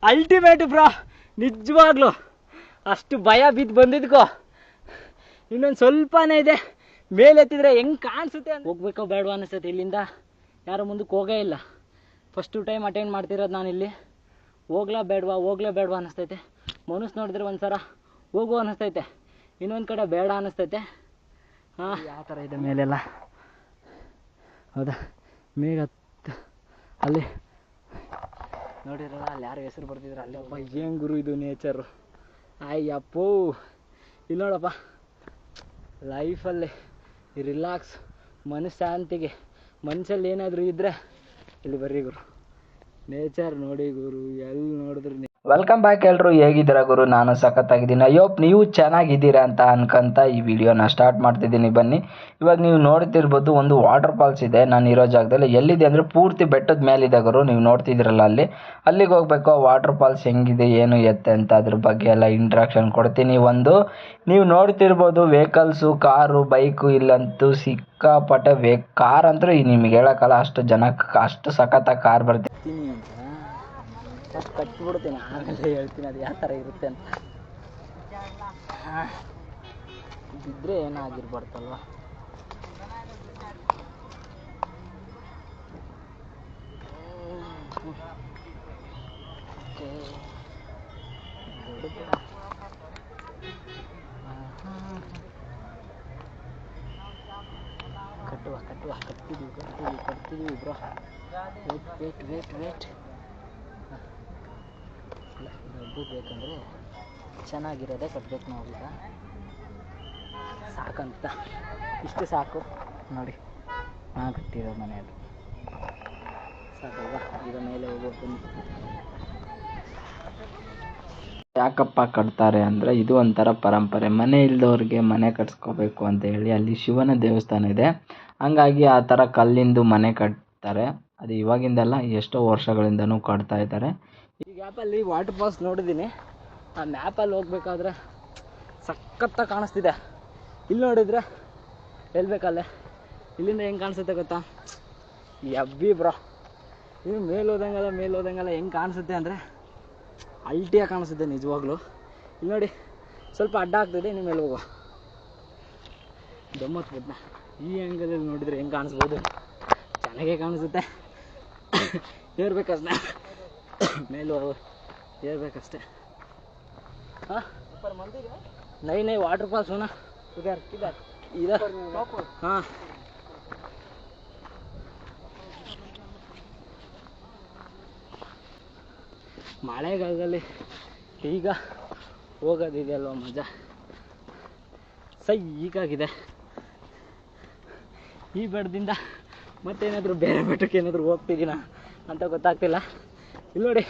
Ultimate bro, ನಿಜವಾಗ್ಲು ಅಷ್ಟು ಭಯ ಬಿದ್ದು ಬಂದಿದ್ಕೋ ಇನ್ನೊಂದು ಸ್ವಲ್ಪನೇ ಇದೆ. ಮೇಲೆತ್ತಿದ್ರೆ ಹೆಂಗೆ ಕಾಣಿಸುತ್ತೆ ಅಂತ ಹೋಗ್ಬೇಕೋ ಬೇಡವಾ ಅನಿಸ್ತೈತೆ. ಇಲ್ಲಿಂದ ಯಾರು ಮುಂದಕ್ಕೆ ಹೋಗೇ ಇಲ್ಲ, ಫಸ್ಟು ಟೈಮ್ ಅಟೆಂಡ್ ಮಾಡ್ತಿರೋದು ನಾನು ಇಲ್ಲಿ. ಹೋಗ್ಲಾ ಬೇಡವಾ ಅನ್ನಿಸ್ತೈತೆ. ಮನಸ್ಸು ನೋಡಿದ್ರೆ ಒಂದ್ಸಲ ಹೋಗು ಅನ್ನಿಸ್ತೈತೆ, ಇನ್ನೊಂದು ಕಡೆ ಬೇಡ ಅನ್ನಿಸ್ತೈತೆ. ಹಾಂ, ಯಾವ ಥರ ಇದೆ ಮೇಲೆಲ್ಲ. ಹೌದಾ, ಮೇಘ ಅಲ್ಲಿ ನೋಡಿರಲ್ಲ, ಅಲ್ಲಿ ಯಾರು ಹೆಸರು ಬರ್ತಿದ್ರು ಅಲ್ಲಿ. ಅಪ್ಪ ಏನು ಗುರು ಇದು ನೇಚರು, ಅಯ್ಯಪ್ಪೋ. ಇಲ್ಲಿ ನೋಡಪ್ಪ, ಲೈಫಲ್ಲಿ ರಿಲ್ಯಾಕ್ಸ್, ಮನಃಶಾಂತಿಗೆ ಮನಸ್ಸಲ್ಲಿ ಏನಾದರೂ ಇದ್ದರೆ ಇಲ್ಲಿ ಬರ್ರಿ ಗುರು. ನೇಚರ್ ನೋಡಿ ಗುರು, ಎಲ್ಲಿ ನೋಡಿದ್ರು. ವೆಲ್ಕಮ್ ಬ್ಯಾಕ್ ಎಲ್ಲರೂ, ಹೇಗಿದ್ದೀರಾ ಗುರು? ನಾನು ಸಖತ್ತಾಗಿದ್ದೀನಿ. ಅಯ್ಯೋಪ್ ನೀವು ಚೆನ್ನಾಗಿದ್ದೀರಾ ಅಂತ ಅನ್ಕೊಂತ ಈ ವಿಡಿಯೋನ ಸ್ಟಾರ್ಟ್ ಮಾಡ್ತಿದ್ದೀನಿ. ಬನ್ನಿ, ಇವಾಗ ನೀವು ನೋಡ್ತಿರ್ಬೋದು ಒಂದು ವಾಟರ್ ಫಾಲ್ಸ್ ಇದೆ ನಾನು ಇರೋ ಜಾಗದಲ್ಲಿ. ಎಲ್ಲಿದೆ ಅಂದರೆ ಪೂರ್ತಿ ಬೆಟ್ಟದ ಮೇಲಿದೆ ಗುರು, ನೀವು ನೋಡ್ತಿದ್ದೀರಲ್ಲ ಅಲ್ಲಿಗೆ ಹೋಗ್ಬೇಕು. ವಾಟರ್ ಫಾಲ್ಸ್ ಹೆಂಗಿದೆ, ಏನು ಎತ್ತೆ ಅಂತ ಅದ್ರ ಬಗ್ಗೆ ಎಲ್ಲ ಇಂಟ್ರಾಕ್ಷನ್ ಕೊಡ್ತೀನಿ. ನೀವು ನೋಡ್ತಿರ್ಬೋದು ವೆಹಿಕಲ್ಸು, ಕಾರು, ಬೈಕು, ಇಲ್ಲಂತೂ ಸಿಕ್ಕಾಪಟ್ಟೆ ಕಾರ್ ಅಂತೂ ನಿಮ್ಗೆ ಹೇಳೋಕ್ಕಲ್ಲ, ಅಷ್ಟು ಜನಕ್ಕೆ ಅಷ್ಟು ಸಖತ್ತಾಗಿ ಕಾರ್ ಬರ್ತೀನಿ ಅಂತ ಫಸ್ಟ್ ಕಟ್ಬಿಡ್ತೀನಿ, ಆಮೇಲೆ ಹೇಳ್ತೀನಿ ಅದು ಯಾವ ಥರ ಇರುತ್ತೆ ಅಂತ. ಬಿದ್ದರೆ ಏನಾಗಿರ್ಬಾರ್ದಲ್ವ. ಕಟ್ತಿದ್ದೀವಿ ಬ್ರೋ. ವೇಟ್ ಹಬ್ಬಕ್ಕೆ ಬೇಕಂದರೆ ಚೆನ್ನಾಗಿರೋದೇ ಕಟ್ಬೇಕು ನಾವೀಗ. ಸಾಕಂತ ಇಷ್ಟು ಸಾಕು ನೋಡಿ, ನಾನು ಕಟ್ಟಿರೋ ಮನೆಯಲ್ಲಿ ಸಾಕಲ್ವಾ. ಈಗ ಮೇಲೆ ಹೋಗ್ಬೇಕು. ಯಾಕಪ್ಪ ಕಟ್ತಾರೆ ಅಂದರೆ ಇದು ಒಂಥರ ಪರಂಪರೆ. ಮನೆ ಇಲ್ದವ್ರಿಗೆ ಮನೆ ಕಟ್ಸ್ಕೋಬೇಕು ಅಂತ ಹೇಳಿ ಅಲ್ಲಿ ಶಿವನ ದೇವಸ್ಥಾನ ಇದೆ, ಹಂಗಾಗಿ ಆ ಥರ ಕಲ್ಲಿಂದು ಮನೆ ಕಟ್ತಾರೆ. ಅದು ಇವಾಗಿಂದಲ್ಲ, ಎಷ್ಟೋ ವರ್ಷಗಳಿಂದನೂ ಕಟ್ತಾ ಇದ್ದಾರೆ. ಈ ಗ್ಯಾಪಲ್ಲಿ ವಾಟರ್ ಫಾಲ್ಸ್ ನೋಡಿದ್ದೀನಿ. ಆ ಮ್ಯಾಪಲ್ಲಿ ಹೋಗ್ಬೇಕಾದ್ರೆ ಸಖತ್ತಾಗಿ ಕಾಣಿಸ್ತಿದೆ. ಇಲ್ಲಿ ನೋಡಿದರೆ ಹೇಳ್ಬೇಕಲ್ಲೇ, ಇಲ್ಲಿಂದ ಹೆಂಗೆ ಕಾಣಿಸುತ್ತೆ ಗೊತ್ತಾ, ಎಬ್ಬಿ ಬ್ರೋ. ಇನ್ನು ಮೇಲೆ ಹೋದಂಗೆಲ್ಲ ಹೆಂಗೆ ಕಾಣಿಸುತ್ತೆ ಅಂದರೆ ಅಲ್ಟಿಯಾಗಿ ಕಾಣಿಸುತ್ತೆ ನಿಜವಾಗ್ಲೂ. ಇಲ್ಲಿ ನೋಡಿ, ಸ್ವಲ್ಪ ಅಡ್ಡ ಆಗ್ತಿದೆ, ಇನ್ನು ಮೇಲೆ ಹೋಗುವ ಗಮ್ಮತ್ಬಿದ್ನ. ಈ ಆ್ಯಂಗಲಲ್ಲಿ ನೋಡಿದರೆ ಹೆಂಗೆ ಕಾಣಿಸ್ಬೋದು, ಚೆನ್ನಾಗೇ ಕಾಣಿಸುತ್ತೆ. ಏರ್ಬೇಕಷ್ಟೇ, ಮೇಲೆ ಏರ್ಬೇಕಷ್ಟೆ. ಹಾಂ, ನೈ ವಾಟರ್ ಫಾಲ್ಸ್ ಹೋನಾ ಇದ. ಹಾಂ, ಮಳೆಗಾಲದಲ್ಲಿ ಈಗ ಹೋಗೋದಿದೆಯಲ್ವ ಮಜಾ, ಸೈಕಾಗಿದೆ. ಈ ಬೆಟ್ಟದಿಂದ ಮತ್ತೇನಾದರೂ ಬೇರೆ ಬೆಟ್ಟಕ್ಕೆ ಏನಾದರೂ ಹೋಗ್ತಿದ್ದೀನ ಅಂತ ಗೊತ್ತಾಗ್ತಿಲ್ಲ. ಇಲ್ಲಿ ನೋಡಿ,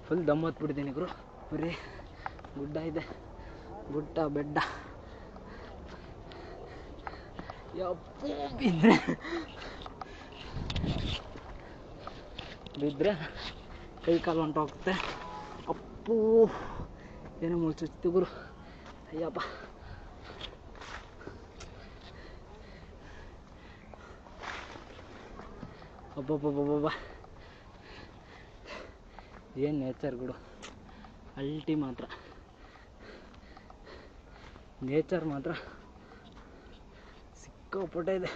ಫುಲ್ ದಮ್ ಹೊತ್ಬಿಟ್ಟಿದ್ದೀನಿ ಗುರು. ಬರೀ ಗುಡ್ಡ ಇದೆ, ಗುಡ್ಡ ಬೆಡ್ಡ. ಯಪ್ಪು, ಬಿದ್ದರೆ ಕೈ ಕಾಲು ಹೊಂಟೋಗುತ್ತೆ. ಅಪ್ಪೂ, ಏನೋ ಮುಳ್ಚುಚ್ತು ಗುರು, ಅಯ್ಯಪ್ಪ. ಅಬ್ಬಬ್ಬಬ್ಬಬ್ಬ, ಏನು ನೇಚರ್ ಗುಡು, ಅಲ್ಟಿ ಮಾತ್ರ. ನೇಚರ್ ಮಾತ್ರ ಸಿಕ್ಕಾಪಟ್ಟೆ ಇದೆ,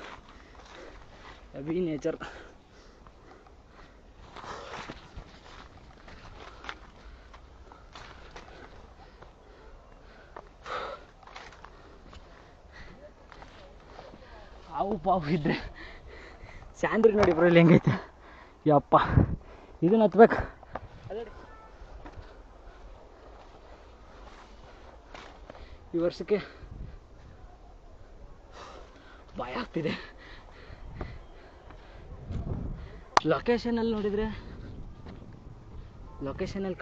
ಹೆವಿ ನೇಚರ್. ಹಾವು ಪಾವು ಇದ್ರೆ ಸ್ಯಾಂದ್ರಿ ನೋಡಿ ಬ್ರೋ, ಇಲ್ಲಿ ಹೆಂಗೈತೆ. ಯಪ್ಪ, ಇದನ್ನ ಹತ್ಬೇಕು. ಈ ವರ್ಷಕ್ಕೆ ಭಯ ಆಗ್ತಿದೆ. ಲೊಕೇಶನಲ್ಲಿ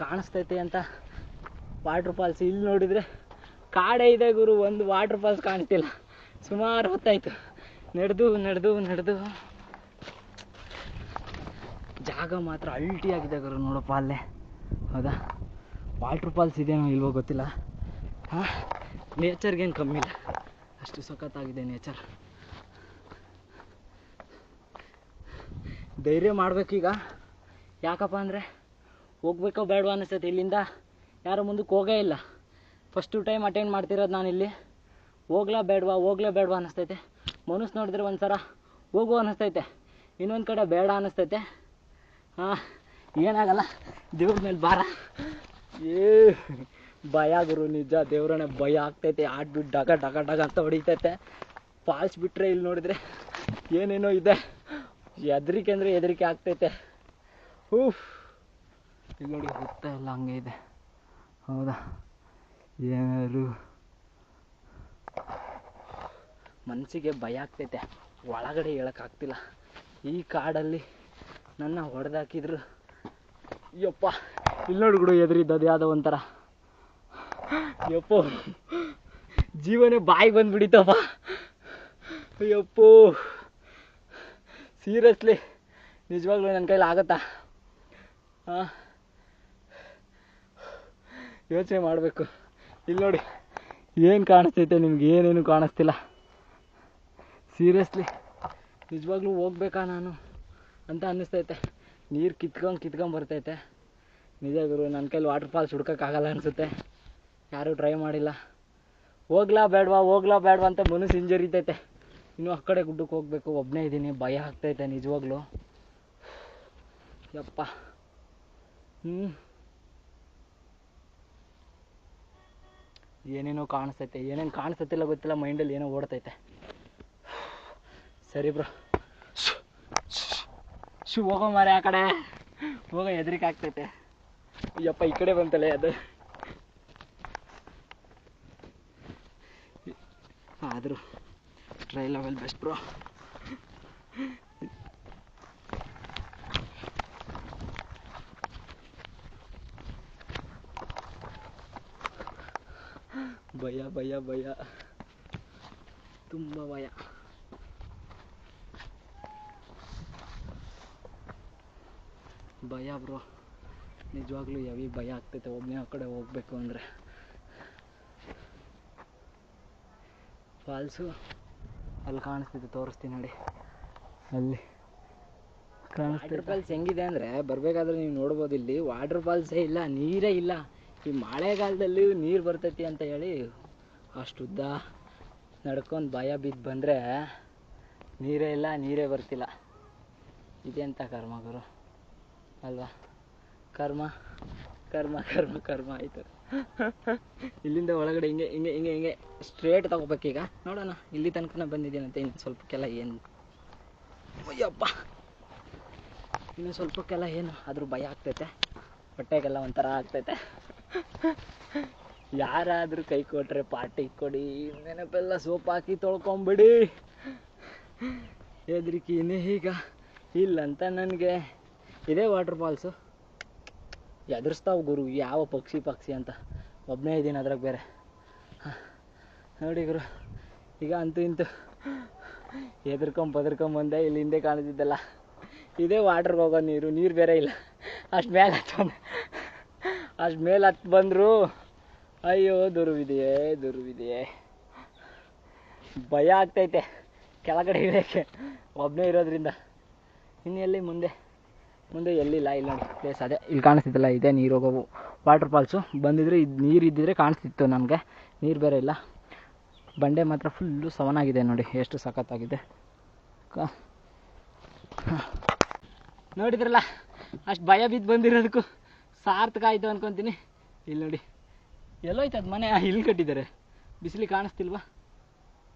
ಕಾಣಿಸ್ತೈತೆ ಅಂತ ವಾಟರ್ ಫಾಲ್ಸ್. ಇಲ್ಲಿ ನೋಡಿದರೆ ಕಾಡೇ ಇದೆ ಗುರು, ಒಂದು ವಾಟರ್ ಫಾಲ್ಸ್ ಕಾಣ್ತಿಲ್ಲ. ಸುಮಾರು ಹೊತ್ತಾಯ್ತು ನಡೆದು ಜಾಗ ಮಾತ್ರ ಅಲ್ಟಿಯಾಗಿದೆ ಗುರು. ನೋಡಪ್ಪ ಅಲ್ಲೇ, ಹೌದಾ, ವಾಟರ್ ಫಾಲ್ಸ್ ಇದೇನೋ ಇಲ್ವೋ ಗೊತ್ತಿಲ್ಲ. ಹಾಂ, ನೇಚರ್ಗೇನು ಕಮ್ಮಿ ಇಲ್ಲ, ಅಷ್ಟು ಸಖತ್ತಾಗಿದೆ ನೇಚರ್. ಧೈರ್ಯ ಮಾಡಬೇಕೀಗ. ಯಾಕಪ್ಪ ಅಂದರೆ ಹೋಗ್ಬೇಕೋ ಬೇಡವಾ ಅನ್ನಿಸ್ತೈತೆ. ಇಲ್ಲಿಂದ ಯಾರೋ ಮುಂದಕ್ಕೆ ಹೋಗೇ ಇಲ್ಲ. ಫಸ್ಟು ಟೈಮ್ ಅಟೆಂಡ್ ಮಾಡ್ತಿರೋದು ನಾನಿಲ್ಲಿ. ಹೋಗ್ಲಾ ಬೇಡವಾ ಅನ್ನಿಸ್ತೈತೆ. ಮನಸ್ಸು ನೋಡಿದ್ರೆ ಒಂದು ಸಲ ಹೋಗು ಅನ್ನಿಸ್ತೈತೆ, ಇನ್ನೊಂದು ಕಡೆ ಬೇಡ ಅನ್ನಿಸ್ತೈತೆ. ಏನಾಗಲ್ಲ, ದೇವ್ರ ಮೇಲೆ ಭಾರ. ಭಯ ಗುರು, ನಿಜ ದೇವ್ರನೇ ಭಯ ಆಗ್ತೈತೆ. ಆಡ್ಬಿಟ್ಟು ಡಗ ಡಗ ಡಗ ಅಂತ ಹೊಡಿತೈತೆ. ಫಾಲ್ಸ್ ಬಿಟ್ಟರೆ ಇಲ್ಲಿ ನೋಡಿದರೆ ಏನೇನೋ ಇದೆ. ಹೆದರಿಕೆ ಅಂದರೆ ಹೆದರಿಕೆ ಆಗ್ತೈತೆ. ಇಲ್ಲಿ ನೋಡಿ ಹುತ್ತ ಎಲ್ಲ ಹಂಗೆ ಇದೆ. ಹೌದಾ, ಏನಾದ್ರು ಮನಸ್ಸಿಗೆ ಭಯ ಆಗ್ತೈತೆ. ಒಳಗಡೆ ಹೇಳೋಕ್ಕಾಗ್ತಿಲ್ಲ. ಈ ಕಾಡಲ್ಲಿ ನನ್ನ ಹೊಡೆದಾಕಿದ್ರು ಯಪ್ಪ. ಇಲ್ಲಿ ನೋಡಿ ಗುಡು ಎದುರಿದ್ದದು ಯಾವುದೋ ಒಂಥರ ಯಪ್ಪೋ, ಜೀವನೇ ಬಾಯಿ ಬಂದುಬಿಡಿತಪ್ಪ. ಅಯ್ಯಪ್ಪೋ, ಸೀರಿಯಸ್ಲಿ ನಿಜವಾಗ್ಲೂ ನನ್ನ ಕೈಲಿ ಆಗುತ್ತಾ? ಯೋಚನೆ ಮಾಡಬೇಕು. ಇಲ್ಲಿ ನೋಡಿ ಏನು ಕಾಣಿಸ್ತೈತೆ ನಿಮ್ಗೆ? ಏನೇನು ಕಾಣಿಸ್ತಿಲ್ಲ. ಸೀರಿಯಸ್ಲಿ ನಿಜವಾಗ್ಲೂ ಹೋಗ್ಬೇಕಾ ನಾನು ಅಂತ ಅನ್ನಿಸ್ತೈತೆ. ನೀರು ಕಿತ್ಕೊಂಡು ಬರ್ತೈತೆ. ನಿಜ ಗುರು, ನನ್ನ ಕೈಲಿ ವಾಟರ್ ಫಾಲ್ಸ್ ಹುಡ್ಕೋಕ್ಕಾಗಲ್ಲ ಅನಿಸುತ್ತೆ. ಯಾರೂ ಟ್ರೈ ಮಾಡಿಲ್ಲ. ಹೋಗ್ಲಾ ಬೇಡವಾ ಅಂತ ಮನಸ್ಸು ಹಿಂಜರಿತೈತೆ. ಇನ್ನೂ ಆ ಕಡೆ ಗುಡ್ಡಕ್ಕೆ ಹೋಗ್ಬೇಕು. ಒಬ್ಬನೇ ಇದ್ದೀನಿ, ಭಯ ಆಗ್ತೈತೆ ನಿಜವಾಗ್ಲೂ. ಯಪ್ಪ. ಏನೇನೋ ಕಾಣಿಸ್ತೈತೆ. ಏನೇನು ಕಾಣಿಸ್ತೈತಿಲ್ಲ ಗೊತ್ತಿಲ್ಲ, ಮೈಂಡಲ್ಲಿ ಏನೋ ಓಡ್ತೈತೆ. ಸರಿ ಬ್ರೋ, ಹೋಗೋ ಮಾರೆ ಆ ಕಡೆ. ಹೋಗೋ, ಹೆದರಿಕೆ ಆಗ್ತೈತೆ. ಅಯ್ಯಪ್ಪ, ಈ ಕಡೆ ಬಂತಲ್ಲ ಅದು. ಆದರೂ ಟ್ರೈ ಲೆವೆಲ್ ಬೆಸ್ಟ್ ಬ್ರೋ. ಭಯ ತುಂಬ ಭಯ. ಬ್ರೋ, ನಿಜವಾಗ್ಲೂ ಹೆವಿ ಭಯ ಆಗ್ತೈತೆ ಒಬ್ಬನೇ ಆ ಕಡೆ ಹೋಗ್ಬೇಕು ಅಂದರೆ. ಫಾಲ್ಸು ಅಲ್ಲಿ ಕಾಣಿಸ್ತಿದೆ, ತೋರಿಸ್ತೀನಿ ನೋಡಿ. ಅಲ್ಲಿ ವಾಟರ್ ಫಾಲ್ಸ್ ಹೆಂಗಿದೆ ಅಂದರೆ, ಬರಬೇಕಾದ್ರೆ ನೀವು ನೋಡ್ಬೋದು. ಇಲ್ಲಿ ವಾಟರ್ ಫಾಲ್ಸೇ ಇಲ್ಲ, ನೀರೇ ಇಲ್ಲ. ಈ ಮಳೆಗಾಲದಲ್ಲಿ ನೀರು ಬರ್ತೈತಿ ಅಂತ ಹೇಳಿ ಅಷ್ಟುದ್ದ ನಡ್ಕೊಂಡು ಭಯ ಬಿದ್ದು ಬಂದರೆ ನೀರೇ ಇಲ್ಲ, ನೀರೇ ಬರ್ತಿಲ್ಲ. ಇದೆಂಥ ಕರ್ಮ ಗುರು ಅಲ್ವಾ? ಕರ್ಮ ಆಯಿತು. ಇಲ್ಲಿಂದ ಒಳಗಡೆ ಹಿಂಗೆ ಸ್ಟ್ರೇಟ್ ತಗೋಬೇಕೀಗ. ನೋಡೋಣ, ಇಲ್ಲಿ ತನಕ ಬಂದಿದ್ದೀನಂತೆ. ಇನ್ನು ಸ್ವಲ್ಪಕ್ಕೆಲ್ಲ ಏನು ಅಯ್ಯಪ್ಪ, ಇನ್ನು ಸ್ವಲ್ಪಕ್ಕೆಲ್ಲ ಏನು ಆದರೂ ಭಯ ಆಗ್ತೈತೆ. ಹೊಟ್ಟೆಗೆಲ್ಲ ಒಂಥರ ಆಗ್ತೈತೆ. ಯಾರಾದರೂ ಕೈ ಕೊಟ್ಟರೆ ಪಾರ್ಟಿ ಕೊಡಿ, ನೆನಪೆಲ್ಲ ಸೋಪ್ ಹಾಕಿ ತೊಳ್ಕೊಂಬಿಡಿ. ಹೆದರಿಕೆ ಈಗ ಇಲ್ಲಂತ ನನಗೆ. ಇದೇ ವಾಟರ್ ಫಾಲ್ಸು. ಎದುರಿಸ್ತಾವೆ ಗುರು ಯಾವ ಪಕ್ಷಿ ಅಂತ. ಒಬ್ಬನೇ ಇದ್ದೀನಿ ಅದ್ರಾಗ ಬೇರೆ. ನೋಡಿ ಗುರು, ಈಗ ಅಂತೂ ಇಂತೂ ಬದರ್ಕೊಂಬಂದೆ. ಇಲ್ಲಿ ಹಿಂದೆ ಕಾಣಿಸಿದ್ದಲ್ಲ ಇದೇ ವಾಟ್ರಿಗೆ ಹೋಗೋ ನೀರು ಬೇರೆ ಇಲ್ಲ. ಅಷ್ಟು ಮೇಲೆ ಹತ್ತು ಬಂದರು. ಅಯ್ಯೋ, ದುರ್ವಿದೆಯೇ. ಭಯ ಆಗ್ತೈತೆ ಕೆಳಗಡೆ ಇಳಿಯೋಕ್ಕೆ ಒಬ್ಬನೇ ಇರೋದ್ರಿಂದ. ಇನ್ನು ಎಲ್ಲಿ ಮುಂದೆ ಎಲ್ಲಿಲ್ಲ. ಇಲ್ಲಿ ನೋಡಿ ಪ್ಲೇಸ್ ಅದೇ, ಇಲ್ಲಿ ಕಾಣಿಸ್ತಿತ್ತಲ್ಲ, ಇದೇ ನೀರು ಹೋಗೋ ವಾಟರ್ ಫಾಲ್ಸು. ಬಂದಿದ್ರೆ ನೀರು ಇದ್ದಿದ್ರೆ ಕಾಣಿಸ್ತಿತ್ತು ನನಗೆ. ನೀರು ಬೇರೆ ಇಲ್ಲ. ಬಂಡೆ ಮಾತ್ರ ಫುಲ್ಲು ಸವನಾಗಿದೆ ನೋಡಿ, ಎಷ್ಟು ಸಖತ್ತಾಗಿದೆ. ನೋಡಿದ್ರಲ್ಲ, ಅಷ್ಟು ಭಯ ಬಿದ್ದು ಬಂದಿರೋದಕ್ಕೂ ಸಾರ್ಥಕ ಆಯಿತು ಅನ್ಕೊತೀನಿ. ಇಲ್ಲಿ ನೋಡಿ ಎಲ್ಲೋಯ್ತು ಅದು ಮನೆ. ಇಲ್ಲಿ ಕಟ್ಟಿದ್ದಾರೆ, ಬಿಸಿಲಿಗೆ ಕಾಣಿಸ್ತಿಲ್ವಾ?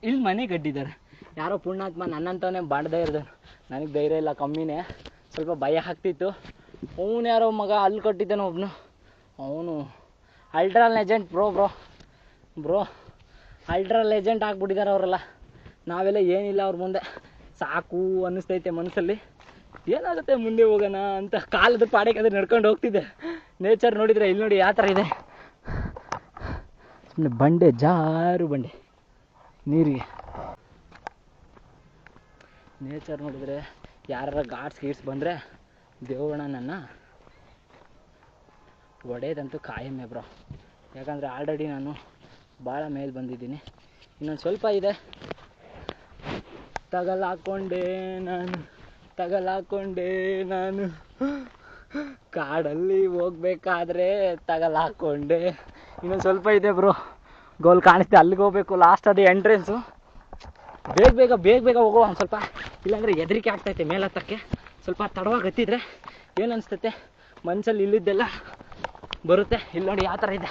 ಇಲ್ಲಿ ಮನೆ ಕಟ್ಟಿದ್ದಾರೆ. ಯಾರೋ ಪುಣ್ಯಾತ್ಮ ನನ್ನಂತವನೇ ಬಾಡ್ದೇ ಇರೋದು. ನನಗೆ ಧೈರ್ಯ ಇಲ್ಲ, ಕಮ್ಮಿನೇ. ಸ್ವಲ್ಪ ಭಯ ಆಗ್ತಿತ್ತು. ಅವನು ಯಾರೋ ಮಗ ಅಲ್ಲಿ ಕಟ್ಟಿದ್ದಾನೆ ಒಬ್ಬನು. ಅವನು ultra legend bro ultra legend ಆಗಿಬಿಟ್ಟಿದ್ದಾರೆ ಅವರೆಲ್ಲ. ನಾವೆಲ್ಲ ಏನಿಲ್ಲ ಅವ್ರ ಮುಂದೆ. ಸಾಕು ಅನ್ನಿಸ್ತೈತೆ ಮನಸ್ಸಲ್ಲಿ. ಏನಾಗುತ್ತೆ ಮುಂದೆ ಹೋಗೋಣ ಅಂತ ಕಾಲದ ಪಾಡೆಗೆ ಅದೇ ನಡ್ಕೊಂಡು ಹೋಗ್ತಿದ್ದೆ. ನೇಚರ್ ನೋಡಿದರೆ ಇಲ್ಲಿ ನೋಡಿ ಯಾವ ಥರ ಇದೆ. ಸುಮ್ಮನೆ ಬಂಡೆ, ಜಾರು ಬಂಡೆ ನೀರಿಗೆ. ನೇಚರ್ ನೋಡಿದರೆ ಯಾರ ಗಾಡ್ಸ್ ಬಂದರೆ ದೇವಣ್ಣ ನನ್ನ ಒಡೆಯದಂತೂ ಕಾಯಮ್ಮೆ ಬ್ರೋ. ಯಾಕಂದರೆ ಆಲ್ರೆಡಿ ನಾನು ಭಾಳ ಮೇಲೆ ಬಂದಿದ್ದೀನಿ. ಇನ್ನೊಂದು ಸ್ವಲ್ಪ ಇದೆ. ತಗಲಾಕೊಂಡೆ ನಾನು ತಗಲಾಕೊಂಡೆ ನಾನು ಕಾಡಲ್ಲಿ ಹೋಗ್ಬೇಕಾದ್ರೆ ತಗಲಾಕೊಂಡೆ. ಇನ್ನೊಂದು ಸ್ವಲ್ಪ ಇದೆ ಬ್ರೋ, ಗೋಲ್ ಕಾಣಿಸ್ತೆ, ಅಲ್ಲಿಗೆ ಹೋಗ್ಬೇಕು. ಲಾಸ್ಟ್ ಅದು ಎಂಟ್ರೆನ್ಸು. ಬೇಗ ಬೇಗ ಹೋಗೋ ಒಂದು ಸ್ವಲ್ಪ, ಇಲ್ಲಾಂದರೆ ಹೆದರಿಕೆ ಆಗ್ತೈತೆ ಮೇಲತ್ತಕ್ಕೆ. ಸ್ವಲ್ಪ ತಡವಾಗಿ ಹತ್ತಿದ್ರೆ ಏನು ಅನಿಸ್ತೈತೆ ಮನಸ್ಸಲ್ಲಿ ಇಲ್ಲಿದ್ದೆಲ್ಲ ಬರುತ್ತೆ. ಇಲ್ಲಿ ನೋಡಿ ಯಾವ ಥರ ಇದೆ.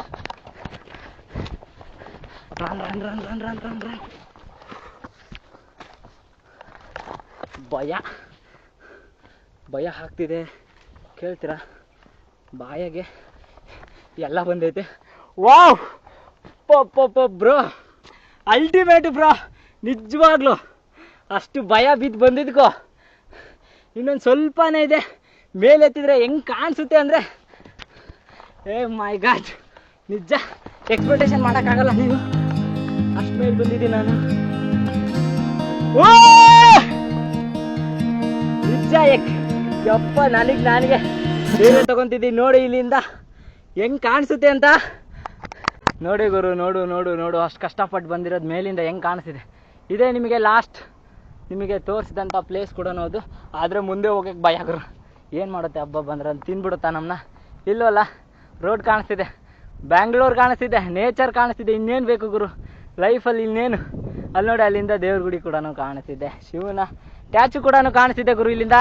Run run run run run run run. ಭಯ ಆಗ್ತಿದೆ, ಕೇಳ್ತೀರಾ? ಬಾಯಾಗೆ ಎಲ್ಲ ಬಂದೈತೆ. ವಾವ್ ಬ್ರೋ, ಅಲ್ಟಿಮೇಟ್ ಬ್ರೋ, ನಿಜವಾಗ್ಲು ಅಷ್ಟು ಭಯ ಬಿದ್ದು ಬಂದಿದ್ಕೋ. ಇನ್ನೊಂದು ಸ್ವಲ್ಪನೇ ಇದೆ, ಮೇಲೆತ್ತಿದ್ರೆ ಹೆಂಗೆ ಕಾಣಿಸುತ್ತೆ ಅಂದರೆ ಮೈ ಗಾಡ್, ನಿಜ ಎಕ್ಸ್ಪೆಕ್ಟೇಷನ್ ಮಾಡೋಕ್ಕಾಗಲ್ಲ. ನೀವು ಅಷ್ಟು ಮೇಲೆ ಬಂದಿದ್ದೀನಿ ನಾನು. ನಿಜ ಯಪ್ಪ, ನನಗೆ ಬೇರೆ ತಗೊಂತಿದ್ದೀನಿ. ನೋಡಿ ಇಲ್ಲಿಂದ ಹೆಂಗೆ ಕಾಣಿಸುತ್ತೆ ಅಂತ. ನೋಡಿ ಗುರು, ನೋಡು ಅಷ್ಟು ಕಷ್ಟಪಟ್ಟು ಬಂದಿರೋದು ಮೇಲಿಂದ ಹೆಂಗೆ ಕಾಣಿಸ್ತಿದೆ. ಇದೇ ನಿಮಗೆ ಲಾಸ್ಟ್ ನಿಮಗೆ ತೋರಿಸಿದಂಥ ಪ್ಲೇಸ್ ಕೂಡ ಅದು. ಆದರೆ ಮುಂದೆ ಹೋಗೋಕ್ಕೆ ಭಯ ಗುರು. ಏನು ಮಾಡುತ್ತೆ ಹಬ್ಬ ಬಂದ್ರೆ ಅಂತ ತಿಂದ್ಬಿಡುತ್ತಾ ನಮ್ಮನ್ನ? ಇಲ್ಲವಲ್ಲ, ರೋಡ್ ಕಾಣಿಸ್ತಿದೆ, ಬ್ಯಾಂಗ್ಳೂರು ಕಾಣಿಸ್ತಿದೆ, ನೇಚರ್ ಕಾಣಿಸ್ತಿದೆ, ಇನ್ನೇನು ಬೇಕು ಗುರು ಲೈಫಲ್ಲಿ? ಇನ್ನೇನು? ಅಲ್ಲಿ ನೋಡಿ, ಅಲ್ಲಿಂದ ದೇವ್ರ ಗುಡಿ ಕೂಡ ಕಾಣಿಸ್ತಿದೆ, ಶಿವನ ಟ್ಯಾಚು ಕೂಡ ಕಾಣಿಸ್ತಿದೆ ಗುರು ಇಲ್ಲಿಂದ.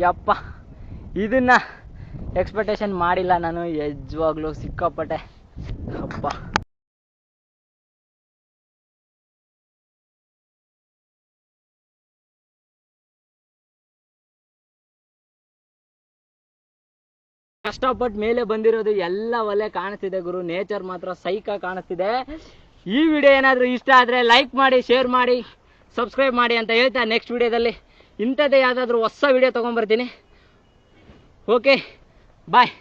ಯಪ್ಪ, ಇದನ್ನು ಎಕ್ಸ್ಪೆಕ್ಟೇಷನ್ ಮಾಡಿಲ್ಲ ನಾನು ನಿಜವಾಗ್ಲೂ, ಸಿಕ್ಕಾಪಟ್ಟೆ ಹಬ್ಬ. ಕಷ್ಟಪಟ್ಟು ಮೇಲೆ ಬಂದಿರೋದು ಎಲ್ಲ ಒಳ್ಳೆ ಕಾಣಿಸ್ತಿದೆ ಗುರು. ನೇಚರ್ ಮಾತ್ರ ಸೈಕ ಕಾಣಿಸ್ತಿದೆ. ಈ ವಿಡಿಯೋ ಏನಾದರೂ ಇಷ್ಟ ಆದರೆ ಲೈಕ್ ಮಾಡಿ, ಶೇರ್ ಮಾಡಿ, ಸಬ್ಸ್ಕ್ರೈಬ್ ಮಾಡಿ ಅಂತ ಹೇಳ್ತಾ ನೆಕ್ಸ್ಟ್ ವಿಡಿಯೋದಲ್ಲಿ ಇಂಥದ್ದೇ ಯಾವುದಾದ್ರೂ ಹೊಸ ವಿಡಿಯೋ ತೊಗೊಂಬರ್ತೀನಿ. ಓಕೆ, ಬಾಯ್.